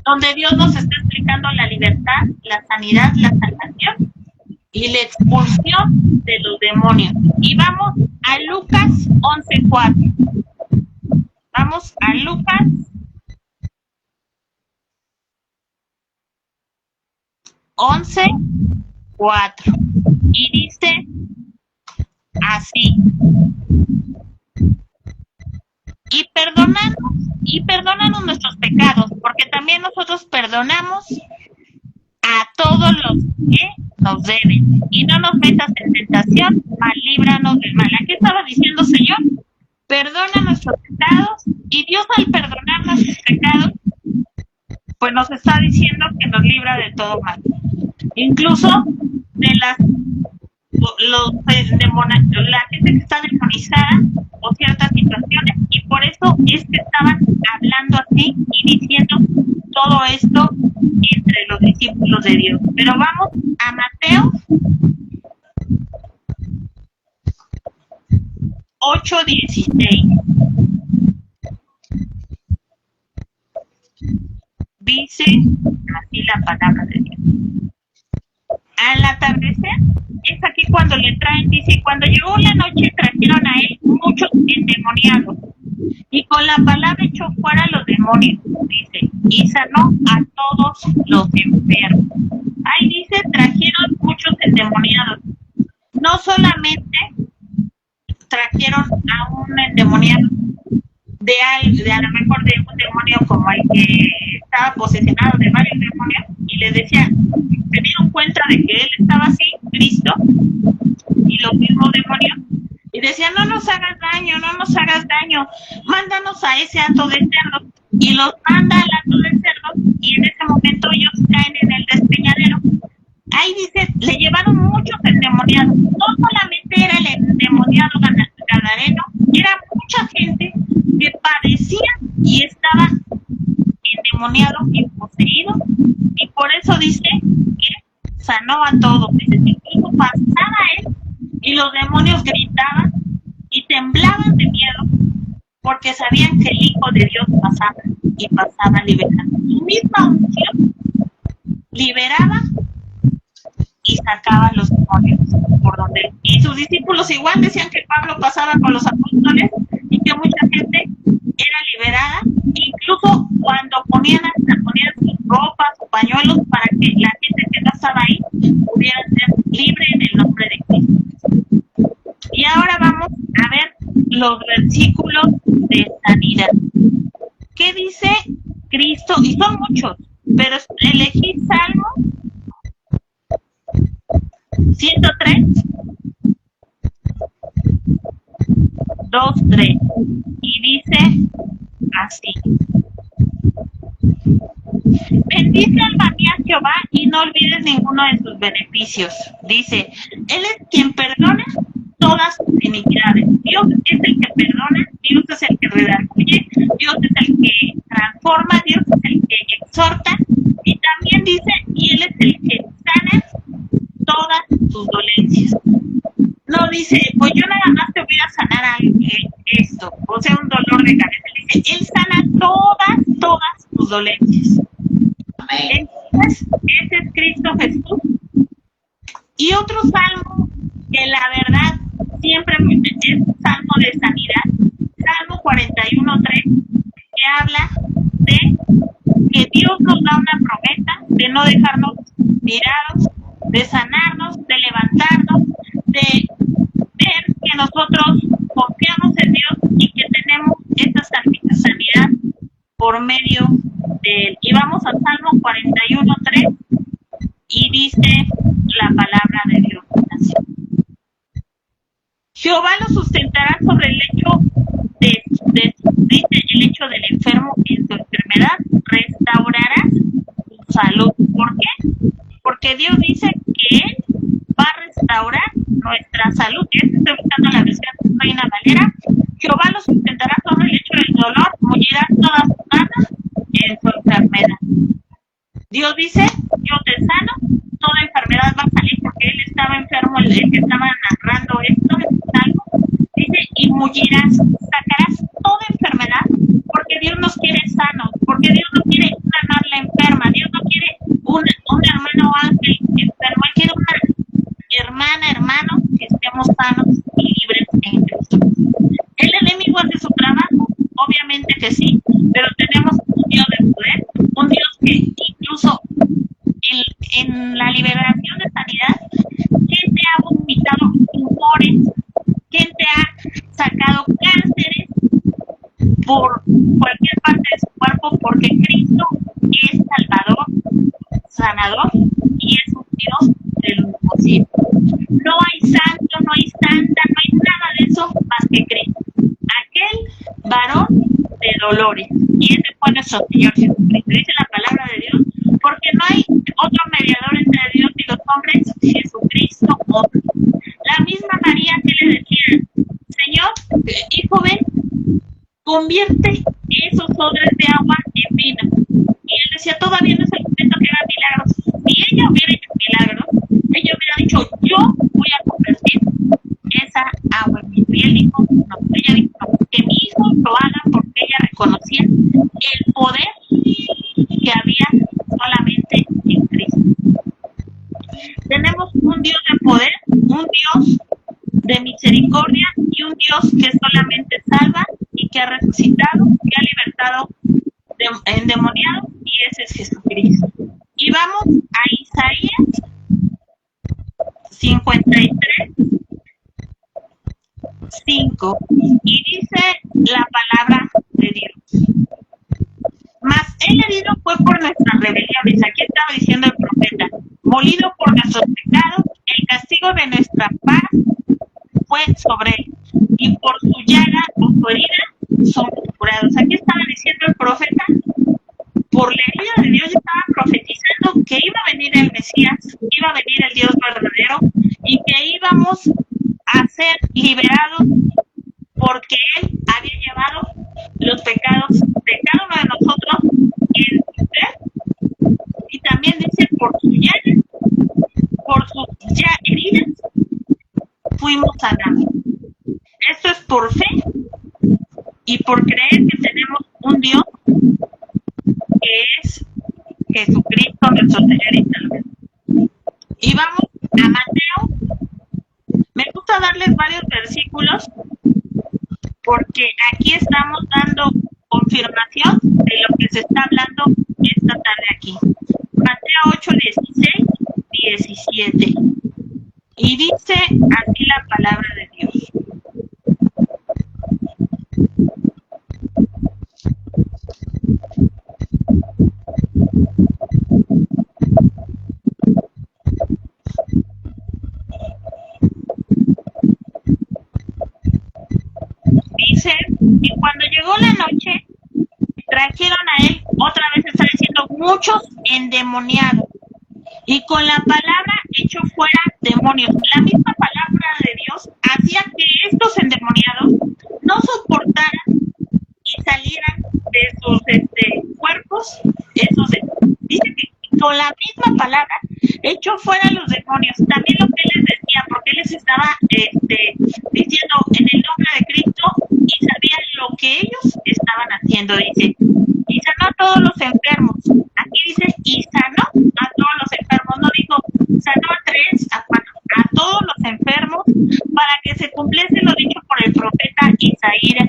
donde Dios nos está explicando la libertad, la sanidad, la salvación y la expulsión de los demonios. Y vamos a Lucas 11:4. Vamos a Lucas 11:4. Y dice así. Y perdonadnos y perdónanos nuestros pecados, porque también nosotros perdonamos a todos los que nos deben, y no nos metas en tentación, mas líbranos del mal. Aquí estaba diciendo, Señor, perdona nuestros pecados, y Dios al perdonar nuestros pecados, pues nos está diciendo que nos libra de todo mal, incluso de la gente que está demonizada o ciertas situaciones, y por eso es que estaban hablando así y diciendo todo esto entre los discípulos de Dios. Pero vamos a Mateo 8:16. Dice así la palabra de Dios. Al atardecer, es aquí cuando le traen, dice, cuando llegó la noche trajeron a él muchos endemoniados, y con la palabra echó fuera los demonios, dice, y sanó a todos los enfermos. Ahí dice, trajeron muchos endemoniados. No solamente trajeron a un endemoniado de a lo mejor de un demonio como el que estaba posesionado de varios demonios, y les decía, se dieron cuenta de que él estaba así, Cristo, y los mismos demonios, y decían, no nos hagas daño, mándanos a ese hato de cerdos, y los manda al hato de cerdos, y en ese momento ellos caen en el despeñadero. Ahí dice, le llevaron muchos endemoniados, no solamente era el endemoniado gadareno, era mucha gente que padecía y estaba endemoniado y poseído, y por eso dice que sanó a todos. Dice, incluso pasaba él y los demonios gritaban y temblaban de miedo porque sabían que el Hijo de Dios pasaba liberando. Su misma unción liberaba y sacaba los demonios por donde. Y sus discípulos igual decían que Pablo pasaba con los apóstoles y que mucha gente era liberada, incluso cuando ponían sus ropas o pañuelos para que la gente que no estaba ahí pudiera ser libre en el nombre de Cristo. Y ahora vamos a ver los versículos de sanidad. ¿Qué dice Cristo? Y son muchos, pero elegí Salmo 103, 2:3, y dice así: bendice alma mía Jehová y no olvides ninguno de sus beneficios. Dice, Él es quien perdona todas sus iniquidades. Dios es el que perdona, Dios es el que redarguye, Dios es el que transforma, Dios es el que exhorta, y también dice, y Él es el que sana todas sus dolencias. No dice, pues yo nada más te voy a sanar esto, o sea, un dolor de cabeza. Dice, Él sana todas tus dolencias. Amén. Entonces, ese es Cristo Jesús. Y otro salmo que la verdad siempre es salmo de sanidad, Salmo 41:3, que habla de que Dios nos da una promesa de no dejarnos tirados, de sanarnos, de levantarnos, de ver que nosotros confiamos en Dios y que tenemos esta sanidad por medio de Él. Y vamos a Salmo 41:3 y dice la palabra de Dios así: Jehová lo sustentará sobre el lecho dice el lecho del enfermo en su enfermedad, restaurará su salud. ¿Por qué? Porque Dios dice que Él va a restaurar nuestra salud. Estoy buscando la versión Reina Valera. Jehová lo sustentará sobre el lecho del dolor, mullirá todas sus ganas en su enfermedad. Dios dice, yo te sano, toda enfermedad va a salir, porque él estaba enfermo, el que estaba narrando esto, dice, y mullirás, sacarás toda enfermedad, porque Dios nos quiere sanos, porque Dios no quiere una madre enferma, Dios no quiere un hermano ángel enfermo, Él quiere una hermano, que estemos sanos y libres en Cristo. El enemigo hace su trabajo, obviamente que sí, pero tenemos un Dios de poder, un Dios que incluso en la liberación de sanidad, gente ha vomitado tumores, gente ha sacado cánceres por cualquier parte de su cuerpo, porque Cristo es Salvador, sanador y es un Dios de lo imposible. No hay santo, no hay santa, no hay nada de eso más que Cristo, aquel varón de dolores. Y ese fue nuestro Señor Jesucristo. Dice la palabra de Dios, porque no hay otro mediador entre Dios y los hombres, Jesucristo otro. La misma María que le decía, Señor, hijo, ven, convierte esos odres de agua en vino. Y él decía, todavía no es el momento que haga milagros. Si ella hubiera hecho milagros, ella hubiera dicho, yo voy a convertir esa agua en vino. Y él dijo, no, ella dijo, no, que mi hijo lo haga, porque ella reconocía el poder que había solamente en Cristo. Tenemos un Dios de poder, un Dios de misericordia y un Dios que solamente salva y que ha resucitado, que ha libertado endemoniado, y ese es Jesucristo. Y vamos a Isaías 53, 5, y dice la palabra de Dios. Mas el herido fue por nuestras rebeliones. Aquí estaba diciendo el profeta, molido por nuestros pecados, el castigo de nuestra paz fue sobre él, y por su llaga o su herida somos curados. Aquí estaba diciendo el profeta, por la herida de Dios estaba profetizando que iba a venir el Mesías, iba a venir el Dios verdadero, y que íbamos a ser liberados, porque Él había llevado los pecados de cada uno de nosotros en su ser. Y también dice, por sus heridas fuimos sanados. Esto es por fe y por creer que tenemos un Dios que es Jesucristo, nuestro Señor y Salvador. Y vamos a Mateo. Me gusta darles varios versículos porque aquí estamos dando confirmación de lo que se está hablando esta tarde aquí. Mateo 8, 16, 17. Y dice así la palabra de Dios. Dice, y cuando llegó la noche, trajeron a él, otra vez está diciendo, muchos endemoniados, y con la palabra echó fuera demonios. La misma palabra de Dios hacía que estos endemoniados no soportaran y salieran de sus cuerpos. Dice que con la misma palabra echó fuera los demonios. También lo que él les decía, porque él les estaba diciendo en el nombre de Cristo, y sabían lo que ellos estaban haciendo. Dice, y sanó a todos los enfermos. Aquí dice, y sanó a todos los enfermos. No dijo, sanó a 3, a 4, a todos los enfermos, para que se cumpliese lo dicho por el profeta Isaías,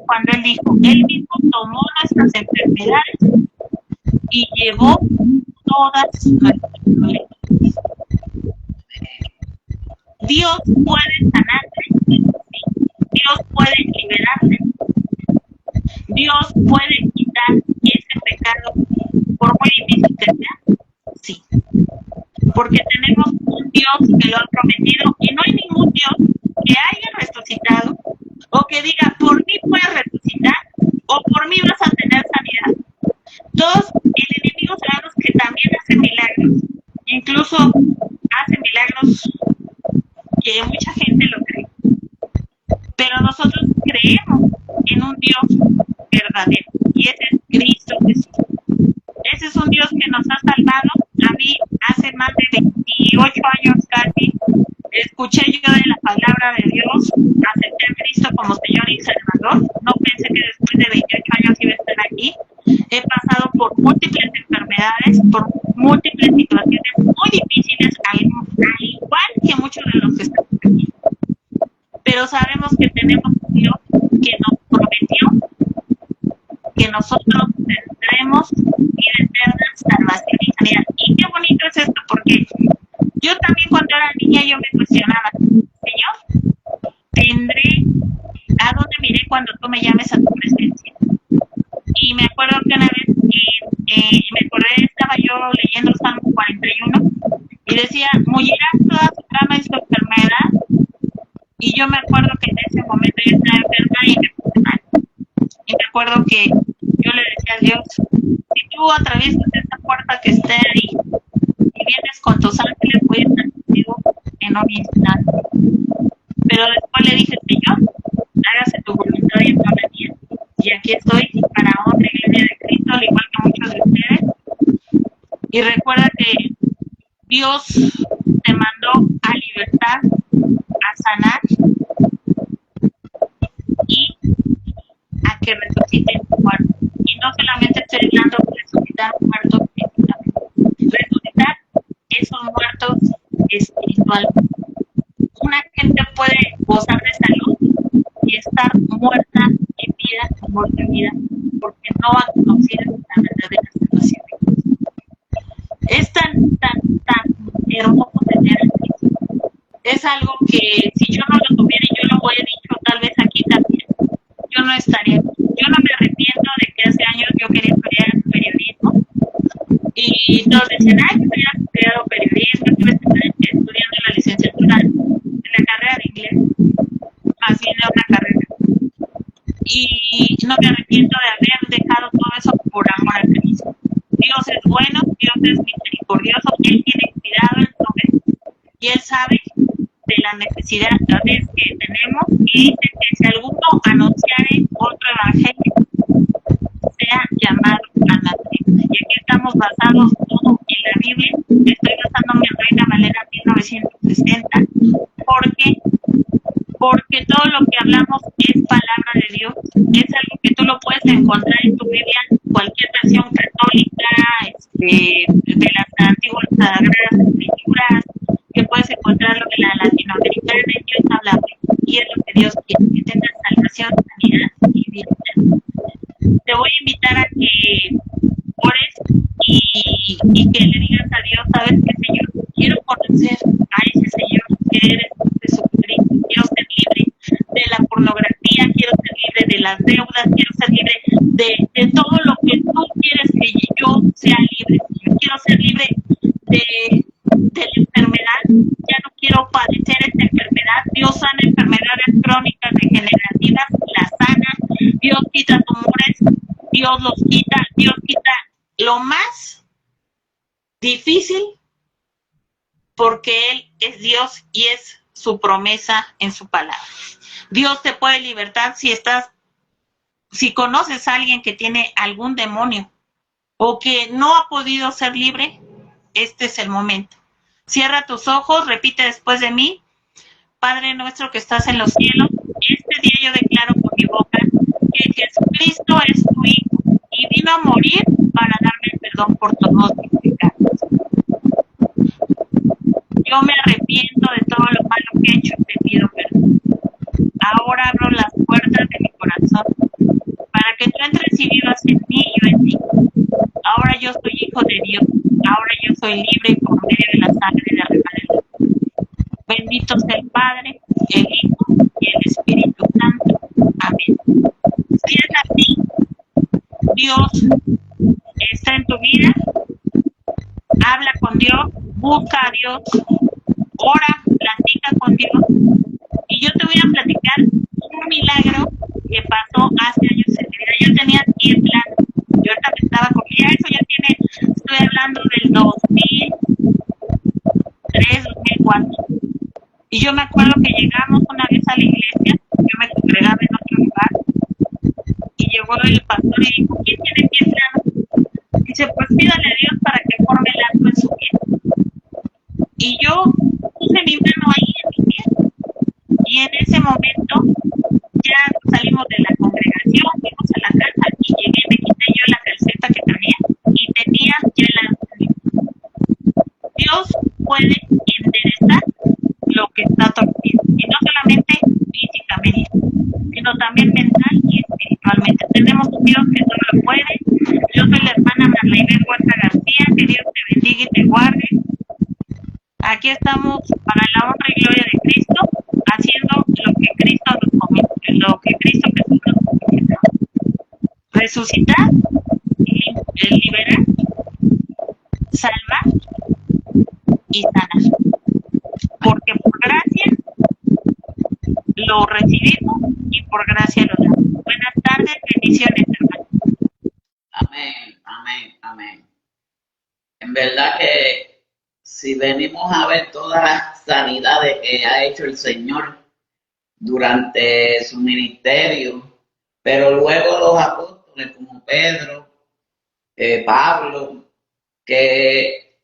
cuando él dijo, él mismo tomó nuestras enfermedades y llevó todas nuestras dolencias. Dios puede sanarte, sí. Dios puede liberarte, Dios puede quitar ese pecado, por muy difícil que sea, sí, porque tenemos un Dios que lo ha prometido, y no hay ningún Dios que haya resucitado o que diga, por mí puedes resucitar o por mí vas a tener sanidad. Todos, el enemigo, sabemos que también hace milagros, incluso hace milagros que mucha gente lo cree, pero nosotros creemos en un Dios verdadero, y ese es Cristo Jesús. Ese es un Dios que nos ha salvado. A mí hace más de 28 años casi escuché yo de la palabra de Dios, acepté a Cristo como Señor y Salvador. No pensé que después de 28 años iba a estar aquí. He pasado por múltiples enfermedades, por múltiples situaciones muy difíciles, al igual que muchos de los que están aquí. Pero sabemos que tenemos un Dios que nos prometió que nosotros tendremos vida eterna, salvación y sanidad. Y qué bonito es esto, porque yo también cuando era niña yo me cuestionaba, Señor, ¿a dónde me iré cuando tú me llames a tu presencia? acuerdo que yo le decía a Dios, si tú atraviesas esta puerta que esté ahí y vienes con tus ángeles, voy a estar contigo en un instante. Pero después le dije, Señor, hágase tu voluntad y no la mía. Y aquí estoy para honra y gloria de Cristo, al igual que muchos de ustedes. Y recuerda que Dios te mandó a libertar, a sanar y a que resuciten muertos. Y no solamente estoy hablando de resucitar muertos físicamente, resucitar esos muertos espiritualmente. Una gente puede gozar de salud y estar muerta en vida, porque no ha conocido la verdadera salvación. Es tan hermoso tener a Cristo. Es algo que si yo no lo tuviera, y yo lo he dicho tal vez aquí también, yo no estaría. Yo no me arrepiento de que hace años yo quería estudiar periodismo y todos decían, ay, yo hubiera estudiado periodismo, yo estuve estudiando la licenciatura en la carrera de inglés, más bien era una carrera. Y no me arrepiento de haber dejado todo eso por amor a Cristo. Dios es bueno, Dios es misericordioso, Él tiene cuidado en su vida y Él sabe de las necesidades que tenemos y dice que si alguno anunciare otro evangelio, sea llamado anatema. Y aquí estamos basados todo en la Biblia. Estoy basándome en Reina Valera 1960 porque todo lo que hablamos es palabra de Dios, es algo que tú lo puedes encontrar en tu Biblia, cualquier versión católica, de las antiguas sagradas escrituras, que puedes encontrarlo en la latinoamericana, y Dios habla, y es lo que Dios quiere, que tengas salvación, sanidad y vida. Te voy a invitar a que ores y que le digas a Dios, ¿sabes qué, Señor? Quiero conocer a ese Señor que eres Jesucristo, quiero ser libre de la pornografía, quiero ser libre de las deudas, quiero ser libre de todo lo que tú quieres que yo sea libre, Señor. Quiero ser libre de la enfermedad, ya no quiero padecer esta enfermedad. Dios sana enfermedades crónicas degenerativas, las sana, Dios quita tumores, Dios los quita, Dios quita lo más difícil, porque Él es Dios y es su promesa en su palabra. Dios te puede libertar si conoces a alguien que tiene algún demonio o que no ha podido ser libre, este es el momento. Cierra tus ojos, repite después de mí. Padre nuestro que estás en los cielos, este día yo declaro con mi boca que Jesucristo es tu Hijo y vino a morir para darme el perdón por todos mis pecados. Yo me arrepiento de todo lo malo que he hecho y te pido perdón. Ahora abro las puertas de mi corazón para que tú entres y vivas en mí y yo en ti. Ahora yo soy hijo de Dios. Ahora yo soy libre por medio de la sangre de Redentor. Bendito sea el Padre, el Hijo y el Espíritu Santo. Amén. Si es así, Dios está en tu vida, habla con Dios, busca a Dios, ora, platica con Dios. Y yo te voy a platicar un milagro que pasó hace años en mi vida. Yo tenía 10 años. Yo ahorita me estaba comiendo, eso ya tiene, estoy hablando del 2003, 2004. Y yo me acuerdo que llegamos una vez a la iglesia, yo me congregaba en otro lugar, y llegó el pastor y dijo, ¿quién tiene 10 años? Dice, pues pídale a Dios para que forme el acto en su vida. Y yo puse mi mano ahí en mi pie, y en ese momento ya salimos de la congregación, fuimos a la casa y llegué, me quité yo la calceta que tenía y tenía ya la... Dios puede enderezar lo que está torcido, y no solamente físicamente, sino también mental y espiritualmente. Tenemos un Dios que todo lo puede. Yo soy la hermana Marlaibeth Huerta García, que Dios te bendiga y te guarde. Aquí estamos para la honra y gloria de Cristo, haciendo lo que Cristo nos comenzó, lo que Cristo Jesús nos comenzó. Resucitar, liberar, salvar y sanar. Porque por gracia lo recibimos y por gracia lo damos. Buenas tardes, bendiciones. En verdad que si venimos a ver todas las sanidades que ha hecho el Señor durante su ministerio, pero luego los apóstoles como Pedro, Pablo, que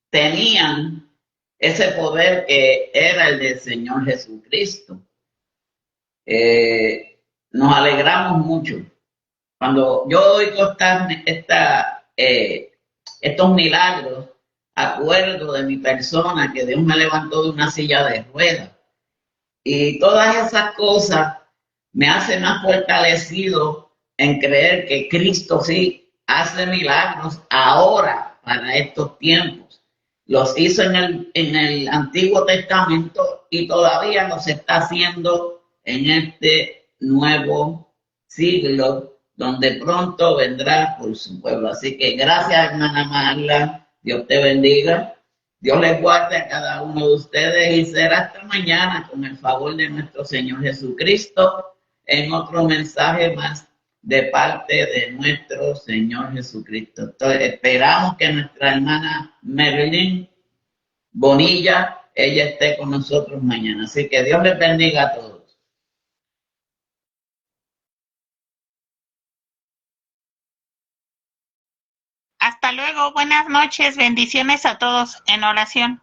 tenían ese poder que era el del Señor Jesucristo. Nos alegramos mucho. Cuando yo oigo estos milagros, acuerdo de mi persona que Dios me levantó de una silla de ruedas. Y todas esas cosas me hacen más fortalecido en creer que Cristo sí hace milagros ahora para estos tiempos. Los hizo en el Antiguo Testamento y todavía los está haciendo en este nuevo siglo, donde pronto vendrá por su pueblo. Así que gracias, hermana Marla. Dios te bendiga. Dios les guarde a cada uno de ustedes y será hasta mañana con el favor de nuestro Señor Jesucristo en otro mensaje más de parte de nuestro Señor Jesucristo. Entonces, esperamos que nuestra hermana Marilyn Bonilla, ella esté con nosotros mañana. Así que Dios les bendiga a todos. Hasta luego, buenas noches, bendiciones a todos en oración.